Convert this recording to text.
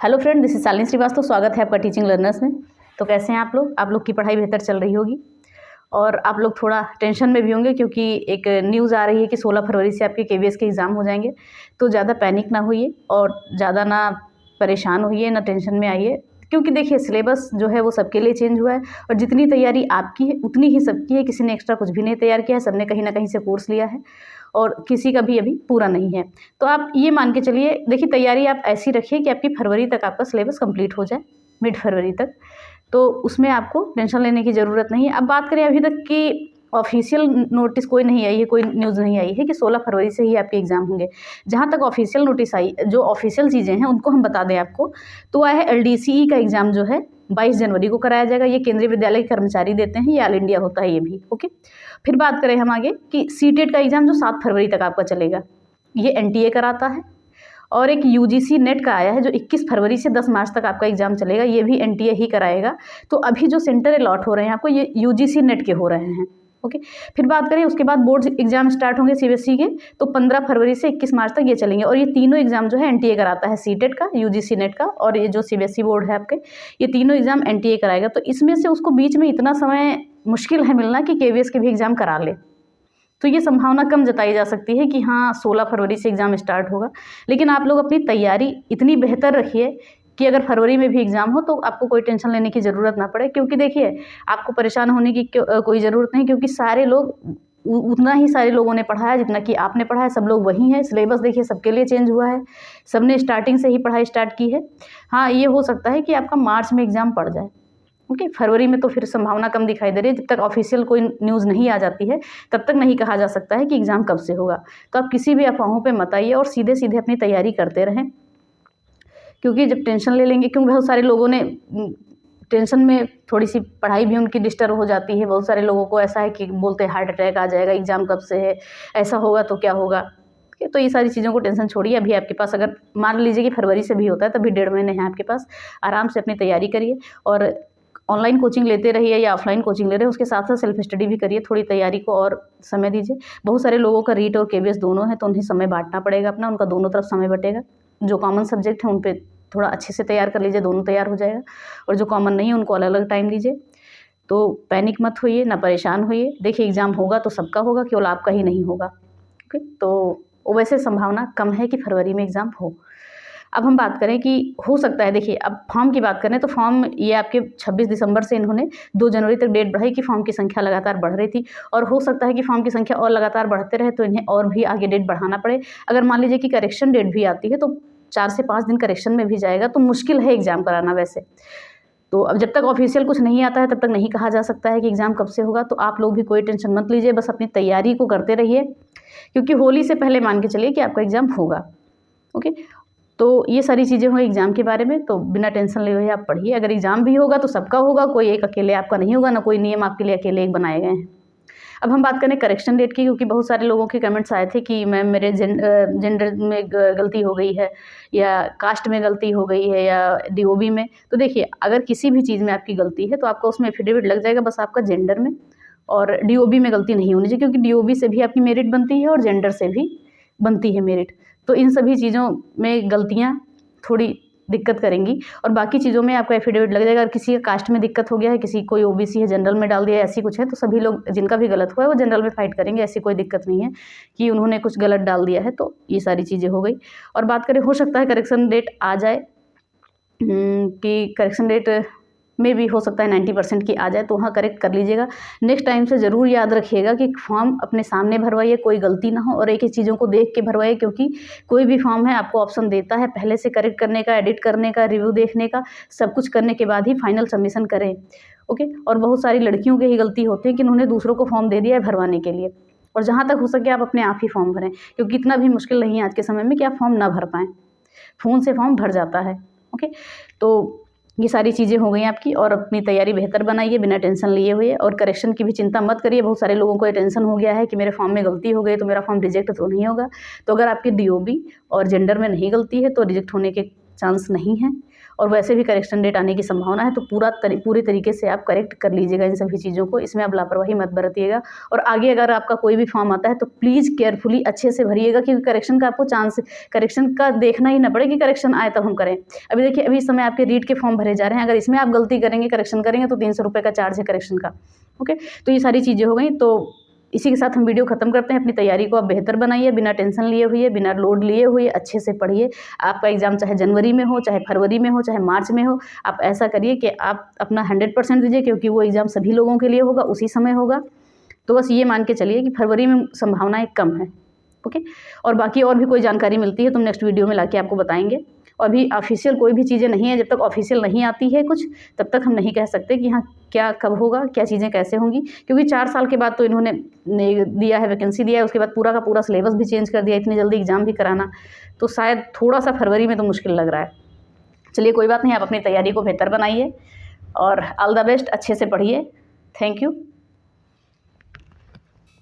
Hello friend, this is Shalini Srivastava. स्वागत है आपका टीचिंग लर्नर्स में। तो कैसे हैं आप लोग? आप लोग की पढ़ाई बेहतर चल रही होगी और आप लोग थोड़ा टेंशन में भी होंगे क्योंकि एक न्यूज़ आ रही है कि 16 फरवरी से आपके केवीएस के एग्ज़ाम हो जाएंगे। तो ज़्यादा पैनिक ना होइए और ज़्यादा ना परेशान होइए, ना टेंशन में आइए, क्योंकि देखिए सिलेबस जो है वो सबके लिए चेंज हुआ है और जितनी तैयारी आपकी है उतनी ही सबकी है। किसी ने एक्स्ट्रा कुछ भी नहीं तैयार किया है, सबने कहीं ना कहीं से कोर्स लिया है और किसी का भी अभी पूरा नहीं है। तो आप ये मान के चलिए, देखिए तैयारी आप ऐसी रखिए कि आपकी फरवरी तक आपका सिलेबस कंप्लीट हो जाए, मिड फरवरी तक। तो उसमें आपको टेंशन लेने की ज़रूरत नहीं है। अब बात करें, अभी तक की ऑफिशियल नोटिस कोई नहीं आई है, कोई न्यूज़ नहीं आई है कि 16 फरवरी से ही आपके एग्ज़ाम होंगे। जहाँ तक ऑफिशियल नोटिस आई, जो ऑफिशियल चीज़ें हैं उनको हम बता दें आपको, तो वह है एलडीसीई का एग्ज़ाम जो है 22 जनवरी को कराया जाएगा। ये केंद्रीय विद्यालय के कर्मचारी देते हैं, ये ऑल इंडिया होता है ये भी। ओके, फिर बात करें हम आगे कि सीटेट का एग्ज़ाम जो 7 फरवरी तक आपका चलेगा, ये एनटीए कराता है। और एक यूजीसी नेट का आया है जो 21 फरवरी से 10 मार्च तक आपका एग्ज़ाम चलेगा, ये भी एनटीए ही कराएगा। तो अभी जो सेंटर अलॉट हो रहे हैं आपको, ये यूजीसी नेट के हो रहे हैं। ओके, फिर बात करें उसके बाद बोर्ड एग्जाम स्टार्ट होंगे सीबीएसई के, तो 15 फरवरी से 21 मार्च तक ये चलेंगे। और ये तीनों एग्जाम जो है एनटीए कराता है, सीटेट का, यूजीसी नेट का और ये जो सीबीएसई बोर्ड है आपके, ये तीनों एग्जाम एनटीए कराएगा। तो इसमें से उसको बीच में इतना समय मुश्किल है मिलना कि केवीएस के भी एग्जाम करा ले। तो ये संभावना कम जताई जा सकती है कि हाँ 16 फरवरी से एग्ज़ाम स्टार्ट होगा। लेकिन आप लोग अपनी तैयारी इतनी बेहतर रखिए कि अगर फरवरी में भी एग्ज़ाम हो तो आपको कोई टेंशन लेने की ज़रूरत ना पड़े। क्योंकि देखिए, आपको परेशान होने की कोई ज़रूरत नहीं, क्योंकि सारे लोग उतना ही सारे लोगों ने पढ़ा है जितना कि आपने पढ़ा है। सब लोग वही हैं। सिलेबस देखिए सबके लिए चेंज हुआ है, सबने स्टार्टिंग से ही पढ़ाई स्टार्ट की है। हाँ, ये हो सकता है कि आपका मार्च में एग्ज़ाम पड़ जाए। ओके, फरवरी में तो फिर संभावना कम दिखाई दे रही है। जब तक ऑफिशियल कोई न्यूज़ नहीं आ जाती है तब तक नहीं कहा जा सकता है कि एग्ज़ाम कब से होगा। तो आप किसी भी अफवाहों पे मत आइए और सीधे सीधे अपनी तैयारी करते रहें। क्योंकि जब टेंशन ले लेंगे, क्योंकि बहुत सारे लोगों ने टेंशन में थोड़ी सी पढ़ाई भी उनकी डिस्टर्ब हो जाती है। बहुत सारे लोगों को ऐसा है कि बोलते हैं हार्ट अटैक आ जाएगा, एग्ज़ाम कब से है, ऐसा होगा तो क्या होगा। तो ये सारी चीज़ों को टेंशन छोड़िए। अभी आपके पास, अगर मान लीजिए कि फरवरी से भी होता है, तभी 1.5 महीने हैं आपके पास। आराम से अपनी तैयारी करिए और ऑनलाइन कोचिंग लेते रहिए या ऑफलाइन कोचिंग ले रहे हैं, उसके साथ साथ सेल्फ स्टडी भी करिए। थोड़ी तैयारी को और समय दीजिए। बहुत सारे लोगों का रीट और केवीएस दोनों है, तो उन्हें समय बांटना पड़ेगा अपना, उनका दोनों तरफ समय बटेगा। जो कॉमन सब्जेक्ट है उन पर थोड़ा अच्छे से तैयार कर लीजिए, दोनों तैयार हो जाएगा। और जो कॉमन नहीं है उनको अलग अलग टाइम दीजिए। तो पैनिक मत होइए, ना परेशान होइए। देखिए, एग्ज़ाम होगा तो सबका होगा, केवल आपका ही नहीं होगा। ओके, तो वैसे संभावना कम है कि फरवरी में एग्ज़ाम हो। अब हम बात करें कि हो सकता है, देखिए अब फॉर्म की बात करें तो फॉर्म ये आपके 26 दिसंबर से इन्होंने 2 जनवरी तक डेट बढ़ाई कि फॉर्म की संख्या लगातार बढ़ रही थी। और हो सकता है कि फॉर्म की संख्या और लगातार बढ़ते रहे तो इन्हें और भी आगे डेट बढ़ाना पड़े। अगर मान लीजिए कि करेक्शन डेट भी आती है तो 4 से 5 दिन करेक्शन में भी जाएगा, तो मुश्किल है एग्ज़ाम कराना वैसे। तो अब जब तक ऑफिशियल कुछ नहीं आता है तब तक नहीं कहा जा सकता है कि एग्ज़ाम कब से होगा। तो आप लोग भी कोई टेंशन मत लीजिए, बस अपनी तैयारी को करते रहिए, क्योंकि होली से पहले मान के चलिए कि आपका एग्ज़ाम होगा। ओके, तो ये सारी चीज़ें हुई एग्ज़ाम के बारे में। तो बिना टेंशन लिए हुए आप पढ़िए। अगर एग्ज़ाम भी होगा तो सबका होगा, कोई एक अकेले आपका नहीं होगा, ना कोई नियम आपके लिए अकेले एक बनाए गए हैं। अब हम बात करें करेक्शन डेट की, क्योंकि बहुत सारे लोगों के कमेंट्स आए थे कि मैम मेरे जेंडर में गलती हो गई है, या कास्ट में गलती हो गई है, या डीओबी में। तो देखिए, अगर किसी भी चीज़ में आपकी गलती है तो आपका उसमें एफिडेविट लग जाएगा, बस आपका जेंडर में और डीओबी में गलती नहीं होनी चाहिए, क्योंकि डीओबी से भी आपकी मेरिट बनती है और जेंडर से भी बनती है मेरिट। तो इन सभी चीज़ों में गलतियाँ थोड़ी दिक्कत करेंगी और बाकी चीज़ों में आपका एफिडेविट लग जाएगा। अगर किसी का कास्ट में दिक्कत हो गया है, किसी कोई ओबीसी है जनरल में डाल दिया है, ऐसी कुछ है, तो सभी लोग जिनका भी गलत हुआ है वो जनरल में फाइट करेंगे। ऐसी कोई दिक्कत नहीं है कि उन्होंने कुछ गलत डाल दिया है। तो ये सारी चीज़ें हो गई। और बात करें, हो सकता है करेक्शन डेट आ जाए, कि करेक्शन डेट में भी हो सकता है 90% की आ जाए, तो वहाँ करेक्ट कर लीजिएगा। नेक्स्ट टाइम से ज़रूर याद रखिएगा कि फॉर्म अपने सामने भरवाइए, कोई गलती ना हो, और एक एक चीज़ों को देख के भरवाइए, क्योंकि कोई भी फॉर्म है आपको ऑप्शन देता है पहले से करेक्ट करने का, एडिट करने का, रिव्यू देखने का। सब कुछ करने के बाद ही फाइनल सबमिशन करें। ओके, और बहुत सारी लड़कियों की ही गलती होती है कि उन्होंने दूसरों को फॉर्म दे दिया है भरवाने के लिए। और जहाँ तक हो सके आप अपने आप ही फॉर्म भरें, क्योंकि इतना भी मुश्किल नहीं है आज के समय में कि आप फॉर्म ना भर पाएँ। फ़ोन से फॉर्म भर जाता है। ओके, तो ये सारी चीज़ें हो गई आपकी। और अपनी तैयारी बेहतर बनाइए बिना टेंशन लिए हुए। और करेक्शन की भी चिंता मत करिए। बहुत सारे लोगों को ये टेंशन हो गया है कि मेरे फॉर्म में गलती हो गई तो मेरा फॉर्म रिजेक्ट तो नहीं होगा। तो अगर आपकी डीओबी और जेंडर में नहीं गलती है तो रिजेक्ट होने के चांस नहीं है, और वैसे भी करेक्शन डेट आने की संभावना है, तो पूरी तरीके से आप करेक्ट कर लीजिएगा इन सभी चीज़ों को। इसमें आप लापरवाही मत बरतिएगा। और आगे अगर आपका कोई भी फॉर्म आता है तो प्लीज़ केयरफुली अच्छे से भरिएगा, क्योंकि करेक्शन का आपको करेक्शन का देखना ही ना पड़े कि करेक्शन आए तब हम करें। अभी देखिए, अभी इस समय आपके रीड के फॉर्म भरे जा रहे हैं, अगर इसमें आप गलती करेंगे, करेक्शन करेंगे, तो 300 रुपये का चार्ज है करेक्शन का। ओके, तो ये सारी चीज़ें हो गई। तो इसी के साथ हम वीडियो ख़त्म करते हैं। अपनी तैयारी को आप बेहतर बनाइए, बिना टेंशन लिए हुए, बिना लोड लिए हुए अच्छे से पढ़िए। आपका एग्ज़ाम चाहे जनवरी में हो, चाहे फरवरी में हो, चाहे मार्च में हो, आप ऐसा करिए कि आप अपना 100% दीजिए, क्योंकि वो एग्ज़ाम सभी लोगों के लिए होगा, उसी समय होगा। तो बस ये मान के चलिए कि फरवरी में संभावनाएं कम है। ओके, और बाकी और भी कोई जानकारी मिलती है तो हम नेक्स्ट वीडियो में लाके आपको बताएंगे। और अभी ऑफिशियल कोई भी चीज़ें नहीं है, जब तक ऑफिशियल नहीं आती है कुछ, तब तक हम नहीं कह सकते कि हाँ क्या कब होगा, क्या चीज़ें कैसे होंगी, क्योंकि 4 साल के बाद तो इन्होंने दिया है, वैकेंसी दिया है, उसके बाद पूरा का पूरा सिलेबस भी चेंज कर दिया, इतनी जल्दी एग्ज़ाम भी कराना, तो शायद थोड़ा सा फरवरी में तो मुश्किल लग रहा है। चलिए कोई बात नहीं, आप अपनी तैयारी को बेहतर बनाइए और ऑल द बेस्ट, अच्छे से पढ़िए। Thank you.